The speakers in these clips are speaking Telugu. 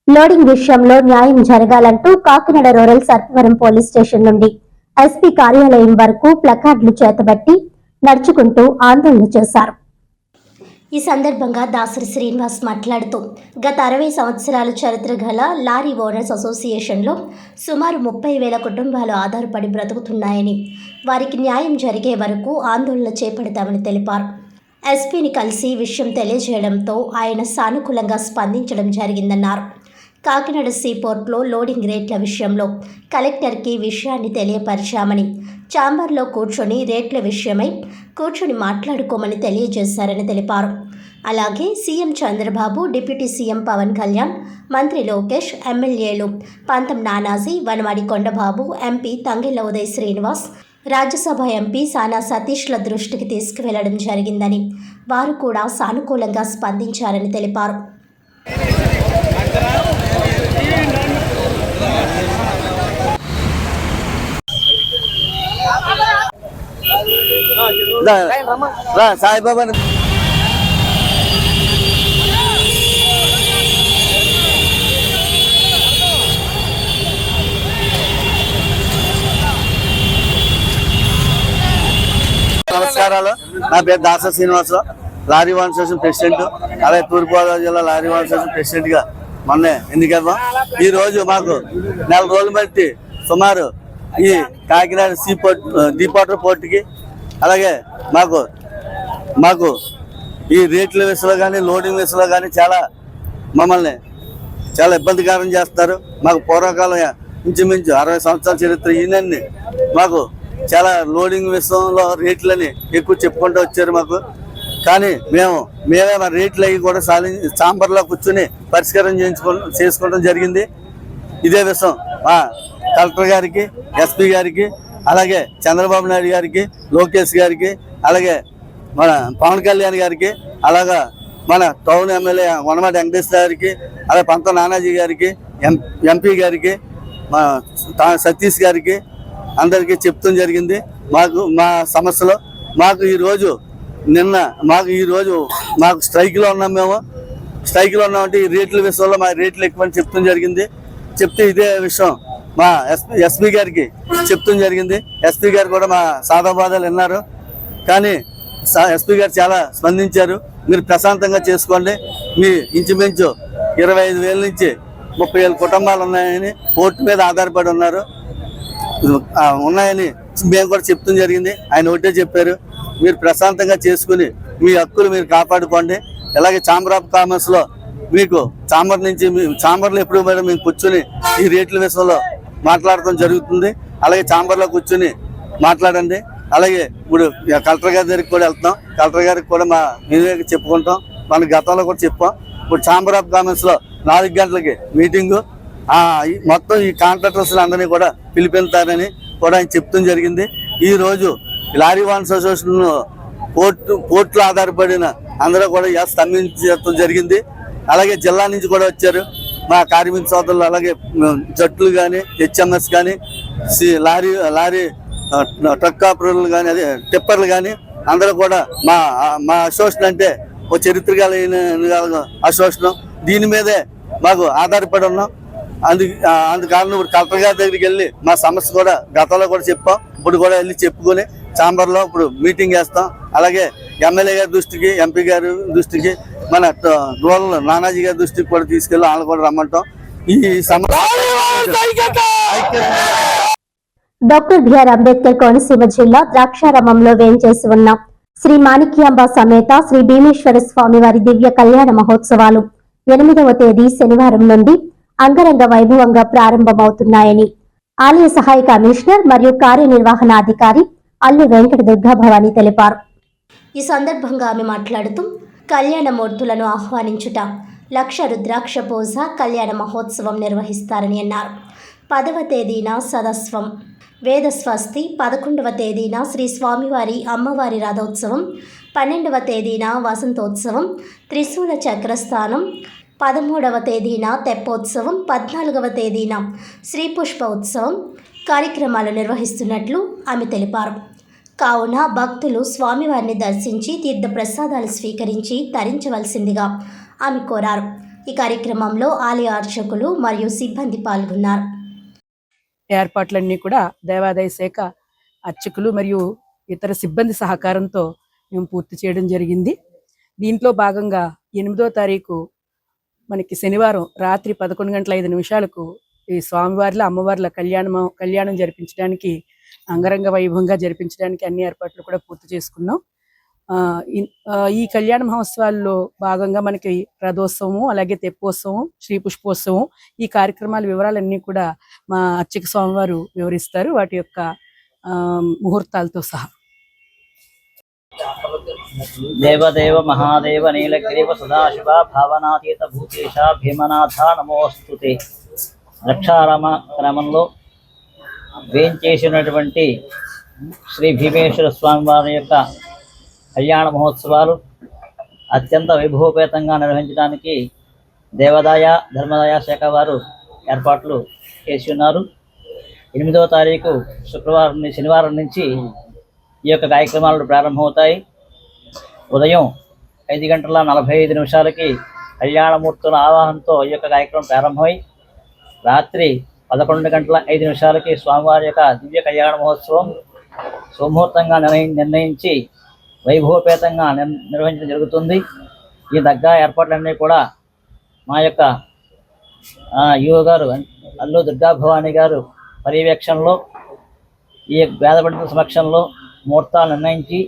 లోడింగ్ విషయంలో న్యాయం జరగాలంటూ Kakinada rural Sarpavaram police station నుండి ఎస్పీ కార్యాలయం వరకు ప్లకార్డులు చేతబట్టి నడుచుకుంటూ ఆందోళన చేశారు. ఈ సందర్భంగా దాసరి శ్రీనివాస్ మాట్లాడుతూ గత 60 సంవత్సరాల చరిత్ర గల లారీ ఓనర్స్ అసోసియేషన్లో సుమారు 30,000 కుటుంబాలు ఆధారపడి బ్రతుకుతున్నాయని, వారికి న్యాయం జరిగే వరకు ఆందోళన చేపడతామని తెలిపారు. ఎస్పీని కలిసి విషయం తెలియజేయడంతో ఆయన సానుకూలంగా స్పందించడం జరిగిందన్నారు. కాకినాడ సీపోర్ట్లో లోడింగ్ రేట్ల విషయంలో కలెక్టర్కి విషయాన్ని తెలియపరిచామని, ఛాంబర్లో కూర్చొని రేట్ల విషయమై కూర్చొని మాట్లాడుకోమని తెలియజేశారని తెలిపారు. అలాగే CM Chandrababu, deputy CM Pawan Kalyan, మంత్రి లోకేష్, ఎమ్మెల్యేలు పంతం నానాజీ, వనమాడి కొండబాబు, ఎంపీ తంగెళ్ల ఉదయ్ శ్రీనివాస్, రాజ్యసభ ఎంపీ సానా సతీష్ల దృష్టికి తీసుకువెళ్లడం జరిగిందని, వారు కూడా సానుకూలంగా స్పందించారని తెలిపారు. సాయిబాబా నమస్కారాలు. నా పేరు Dasari Srinivasarao, lorry owners association president, అలాగే తూర్పుగోదావరి జిల్లా లారీ ఓనర్స్ అసోసియేషన్ ప్రెసిడెంట్ గా మొన్న ఎన్నికయ్యాం. ఈ రోజు మాకు 4 రోజులు బట్టి సుమారు ఈ కాకినాడ డీపోర్ట్ పోర్టుకి, అలాగే మాకు ఈ రేట్ల విషయంలో కానీ లోడింగ్ విషయంలో కానీ మమ్మల్ని చాలా ఇబ్బందికరం చేస్తారు. మాకు పూర్వకాలం ఇంచుమించు 60 సంవత్సరాల చరిత్ర ఈయనన్ని మాకు చాలా లోడింగ్ విషయంలో రేట్లని ఎక్కువ చెప్పుకుంటూ వచ్చారు మాకు. కానీ మేమే మా రేట్లు అవి కూడా ఛాంబర్లో కూర్చొని పరిష్కారం చేసుకోవడం జరిగింది. ఇదే విషయం మా కలెక్టర్ గారికి, ఎస్పీ గారికి, అలాగే చంద్రబాబు నాయుడు గారికి, లోకేష్ గారికి, అలాగే మన పవన్ కళ్యాణ్ గారికి, అలాగా మన టౌన్ ఎమ్మెల్యే వనమాటి వెంకటేశ్వర గారికి, అలాగే పంతం నానాజీ గారికి, ఎంపీ గారికి, సతీష్ గారికి అందరికీ చెప్తాం జరిగింది. మా సమస్యలో మాకు స్ట్రైక్లో ఉన్నాం. మేము స్ట్రైక్లో ఉన్నామంటే ఈ రేట్ల విషయంలో మా రేట్లు ఎక్కువని చెప్తాం జరిగింది. చెప్తే ఇదే విషయం మా ఎస్పీ గారికి చెప్తాం జరిగింది. ఎస్పీ గారు కూడా మా సాదా బాధలు విన్నారు. కానీ ఎస్పీ గారు చాలా స్పందించారు. మీరు ప్రశాంతంగా చేసుకోండి, మీ ఇంచుమించు 25,000 నుంచి 30,000 కుటుంబాలు ఉన్నాయని, పోర్టు మీద ఆధారపడి ఉన్నాయని మేము కూడా చెప్తాం జరిగింది. ఆయన ఒకటే చెప్పారు, మీరు ప్రశాంతంగా చేసుకుని మీ హక్కులు మీరు కాపాడుకోండి. అలాగే ఛాంబర్ ఆఫ్ కామర్స్లో మీకు ఛాంబర్లో ఎప్పుడు మేడం మేము కూర్చొని ఈ రేట్ల విషయంలో మాట్లాడటం జరుగుతుంది. అలాగే ఛాంబర్లో కూర్చొని మాట్లాడండి. అలాగే ఇప్పుడు కలెక్టర్ గారి దగ్గరికి కూడా వెళ్తాం. కలెక్టర్ గారికి కూడా మేమే చెప్పుకుంటాం. మన గతంలో కూడా చెప్పాం. ఇప్పుడు ఛాంబర్ ఆఫ్ కామర్స్లో 4 గంటలకి మీటింగు, మొత్తం ఈ కాంట్రాక్టర్స్ అందరినీ కూడా పిలిపిస్తారని కూడా ఆయన చెప్తాం జరిగింది. ఈరోజు లారీ ఓనర్స్ అసోసియేషన్ పోర్టులో ఆధారపడిన అందరూ కూడా స్తంభించడం జరిగింది. అలాగే జిల్లా నుంచి కూడా వచ్చారు మా కార్మిక సోదరులు, అలాగే జట్లు కానీ, హెచ్ఎంఎస్ కానీ, లారీ ట్రక్ ఆపరేటర్లు కానీ, అదే టిప్పర్లు కానీ అందరూ కూడా మా అసోసియేషన్ అంటే ఒక చరిత్ర కలిగిన అసోసియేషన్. దీని మీదే మాకు ఆధారపడి ఉన్నాం. అందుకారణం ఇప్పుడు కలెక్టర్ గారి దగ్గరికి వెళ్ళి మా సమస్య కూడా గతంలో కూడా చెప్పాం. ఇప్పుడు కూడా వెళ్ళి చెప్పుకొని ఛాంబర్లో ఇప్పుడు మీటింగ్ వేస్తాం. అలాగే ఎమ్మెల్యే గారి దృష్టికి, ఎంపీ గారి దృష్టికి, మన రూరల్ నానాజీ గారి దృష్టికి కూడా తీసుకెళ్ళి వాళ్ళు కూడా రమ్మంటాం. ఈ డాక్టర్ బిఆర్ అంబేద్కర్ కోనసీమ జిల్లా ద్రాక్షారామంలో వేంచేసి ఉన్న శ్రీ మాణిక్యాంబ సమేత శ్రీ భీమేశ్వర స్వామి వారి దివ్య కళ్యాణ మహోత్సవాలు 8వ తేదీ శనివారం నుండి అంగరంగ వైభవంగా ప్రారంభమవుతున్నాయని ఆలయ సహాయ కమిషనర్ మరియు కార్యనిర్వహణాధికారి అల్లు వెంకట దుర్గాభవాని తెలిపారు. ఈ సందర్భంగా ఆమె మాట్లాడుతూ కళ్యాణమూర్తులను ఆహ్వానించుట, లక్ష రుద్రాక్ష పూజ కళ్యాణ మహోత్సవం నిర్వహిస్తారని అన్నారు. 10వ తేదీన సదస్వం వేదస్వస్తి, 11వ తేదీన శ్రీ స్వామివారి అమ్మవారి రథోత్సవం, 12వ తేదీన వసంతోత్సవం, త్రిశూల చక్రస్థానం, 13వ తేదీన తెప్పోత్సవం, 14వ తేదీన శ్రీ పుష్ప ఉత్సవం కార్యక్రమాలు నిర్వహిస్తున్నట్లు ఆమె తెలిపారు. కావున భక్తులు స్వామివారిని దర్శించి తీర్థ ప్రసాదాలు స్వీకరించి తరించవలసిందిగా ఆమె కోరారు. ఈ కార్యక్రమంలో ఆలయ అర్చకులు మరియు సిబ్బంది పాల్గొన్నారు. ఏర్పాట్లన్నీ కూడా దేవాదాయ శాఖ అర్చకులు మరియు ఇతర సిబ్బంది సహకారంతో మేము పూర్తి చేయడం జరిగింది. దీంట్లో భాగంగా 8వ తారీఖు మనకి శనివారం రాత్రి 11:05 ఈ స్వామివార్ల అమ్మవార్ల కళ్యాణం జరిపించడానికి అంగరంగ వైభవంగా జరిపించడానికి అన్ని ఏర్పాట్లు కూడా పూర్తి చేసుకున్నాం. ఈ కళ్యాణ మహోత్సవాల్లో భాగంగా మనకి రథోత్సవం, అలాగే తెప్పోత్సవం, శ్రీ పుష్పోత్సవం, ఈ కార్యక్రమాల వివరాలన్నీ కూడా మా అర్చక స్వామివారు వివరిస్తారు, వాటి యొక్క ముహూర్తాలతో సహా. దేవదేవ మహాదేవ నీలగ్రీవ సదాశివ భావనాతీత భూతేశ భీమనాథ నమోస్తుతే. ద్రాక్షారామ గ్రామంలో వేంచేసినటువంటి శ్రీ భీమేశ్వర స్వామి వారి యొక్క కళ్యాణ మహోత్సవాలు అత్యంత వైభవపేతంగా నిర్వహించడానికి దేవాదాయ ధర్మదాయ శాఖ వారు ఏర్పాట్లు చేసి ఉన్నారు. 8వ తారీఖు శనివారం నుంచి ఈ యొక్క కార్యక్రమాలు ప్రారంభమవుతాయి. ఉదయం 5:45 కళ్యాణమూర్తుల ఆవాహనతో ఈ యొక్క కార్యక్రమం ప్రారంభమై రాత్రి 11:05 స్వామివారి యొక్క దివ్య కళ్యాణ మహోత్సవం సుముహూర్తంగా నిర్ణయించి వైభవపేతంగా నిర్వహించడం జరుగుతుంది. ఈ దగ్గర ఏర్పాట్లన్నీ కూడా మా యొక్క యువ గారు అల్లు దుర్గా భవానీ గారు పర్యవేక్షణలో, ఈ వేద పండితుల సమక్షంలో ముహూర్తాలు నిర్ణయించి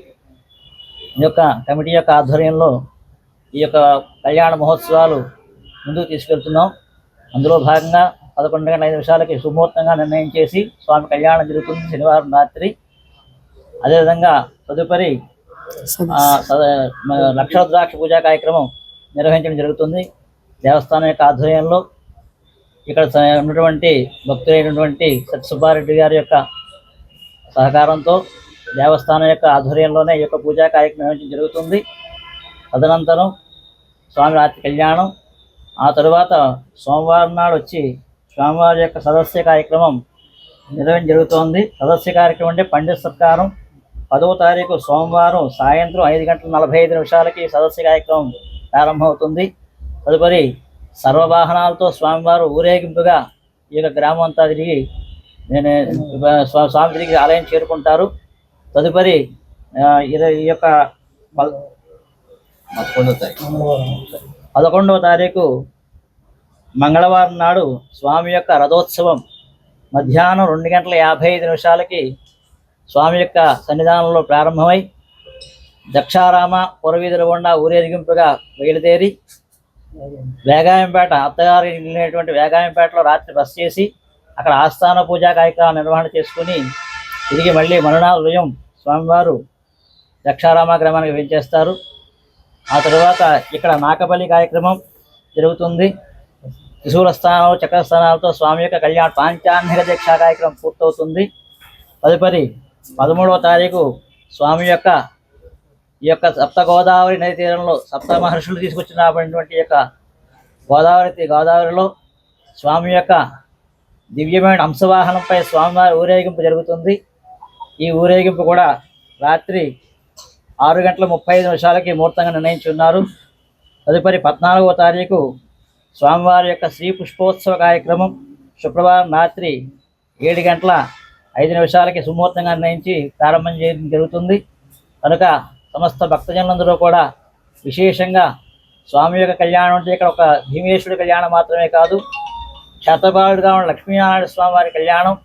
ఈ యొక్క కమిటీ యొక్క ఆధ్వర్యంలో ఈ యొక్క కళ్యాణ మహోత్సవాలు ముందుకు తీసుకెళ్తున్నాం. అందులో భాగంగా 11:05 సుముహూర్తంగా నిర్ణయం చేసి స్వామి కళ్యాణం జరుగుతుంది శనివారం రాత్రి. అదేవిధంగా తదుపరి లక్షరుద్రాక్ష పూజా కార్యక్రమం నిర్వహించడం జరుగుతుంది దేవస్థానం యొక్క ఆధ్వర్యంలో. ఇక్కడ ఉన్నటువంటి భక్తులైనటువంటి సత్యసుబ్బారెడ్డి గారి యొక్క సహకారంతో దేవస్థానం యొక్క ఆధ్వర్యంలోనే ఈ యొక్క పూజా కార్యక్రమం నిర్వహించడం జరుగుతుంది. తదనంతరం స్వామి రాత్రి కళ్యాణం, ఆ తరువాత సోమవారం నాడు వచ్చి స్వామివారి యొక్క సదస్య కార్యక్రమం నిర్వహించడం జరుగుతోంది. సదస్య కార్యక్రమం అంటే పండిత సత్కారం. 10వ తారీఖు సోమవారం సాయంత్రం 5:45 సదస్య కార్యక్రమం ప్రారంభమవుతుంది. తదుపరి సర్వవాహనాలతో స్వామివారు ఊరేగింపుగా ఈ యొక్క గ్రామం అంతా తిరిగి స్వామి తిరిగి ఆలయం చేరుకుంటారు. తదుపరి ఈ యొక్క 11వ తారీఖు మంగళవారం నాడు స్వామి యొక్క రథోత్సవం మధ్యాహ్నం 2:55 స్వామి యొక్క సన్నిధానంలో ప్రారంభమై దక్షారామ పురవీధుల గుండా ఊరేగింపుగా బయలుదేరి వేగాయంపేట అత్తగారి వెళ్ళినటువంటి వేగాయంపేటలో రాత్రి బస చేసి అక్కడ ఆస్థాన పూజా కార్యక్రమాలు నిర్వహణ చేసుకుని తిరిగి మళ్ళీ మరునాడు ఉదయం స్వామివారు దక్షారామ గ్రామానికి వెంచేస్తారు. ఆ తరువాత ఇక్కడ నాకబలి కార్యక్రమం జరుగుతుంది. త్రిశూల స్థానాలు, చక్రస్థానాలతో స్వామి యొక్క కళ్యాణ పాంచాహ్నిక దీక్షా కార్యక్రమం పూర్తవుతుంది. తదుపరి 13వ తారీఖు స్వామి యొక్క ఈ యొక్క సప్త గోదావరి నది తీరంలో సప్త మహర్షులు తీసుకొచ్చినటువంటి యొక్క గోదావరిలో స్వామి యొక్క దివ్యమైన హంసవాహనంపై స్వామివారి ఊరేగింపు జరుగుతుంది. ఈ ఊరేగింపు కూడా రాత్రి 6:35 ముహూర్తంగా నిర్ణయించి ఉన్నారు. తదుపరి 14వ తారీఖు స్వామివారి యొక్క శ్రీ పుష్పోత్సవ కార్యక్రమం శుక్రవారం రాత్రి 7:05 సుముహూర్తంగా నిర్ణయించి ప్రారంభం చేయడం జరుగుతుంది. కనుక సమస్త భక్తజనులందరూ కూడా విశేషంగా స్వామి యొక్క కళ్యాణం అంటే ఇక్కడ ఒక భీమేశ్వరుడి కళ్యాణం మాత్రమే కాదు, శతబాలుడుగా ఉన్న లక్ష్మీనారాయణ స్వామి వారి కళ్యాణం,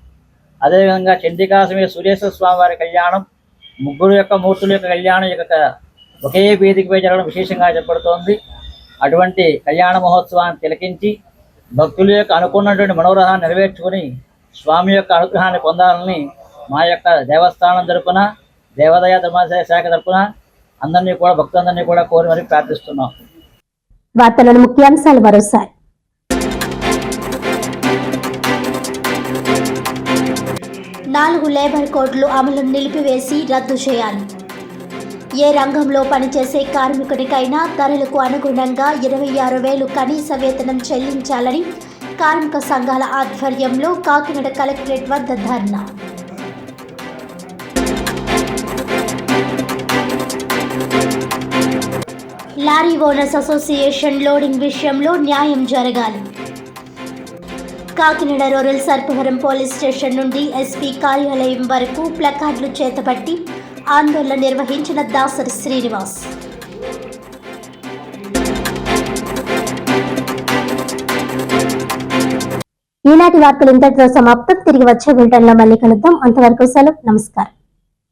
అదేవిధంగా చండికా సమేత సూర్యేశ్వర స్వామి వారి కళ్యాణం, ముగ్గురు యొక్క మూర్తుల యొక్క కళ్యాణం యొక్క ఒకే వేదికపై జరగడం విశేషంగా చెప్పబడుతోంది. అటువంటి కళ్యాణ మహోత్సవాన్ని తిలకించి భక్తుల యొక్క అనుకున్నటువంటి మనోరహాన్ని నెరవేర్చుకుని స్వామి యొక్క అనుగ్రహాన్ని పొందాలని మా యొక్క దేవస్థానం తరపున, దేవాదాయ ధర్మాదాయ శాఖ తరపున అందరినీ కూడా భక్తులందరినీ కూడా కోరి మరీ ప్రార్థిస్తున్నాం. వార్తలను ముఖ్యాంశాలు మరోసారి. నాలుగు లేబర్ కోడ్లు అమలు నిలిపివేసి రద్దు చేయాలి. ఏ రంగంలో పనిచేసే కార్మికుడికైనా ధరలకు అనుగుణంగా 26,000 కనీస వేతనం చెల్లించాలని కార్మిక సంఘాల ఆధ్వర్యంలో కాకినాడ కలెక్టరేట్ వద్ద ధర్నా. లారీ ఓనర్స్ అసోసియేషన్ లోడింగ్ విషయంలో న్యాయం జరగాలి. Kakinada rural Sarpavaram police station నుండి ఎస్పీ కార్యాలయం వరకు ప్లకార్డులు చేతబట్టి ఆందోళన నిర్వహించిన దాసరి శ్రీనివాస్. ఈనాటి వార్తలు ఇంతటితో సమాప్తం. తిరిగి వచ్చే బులెటిన్లో మళ్ళీ కలుద్దాం. అంతవరకు సెలవు. నమస్కారం.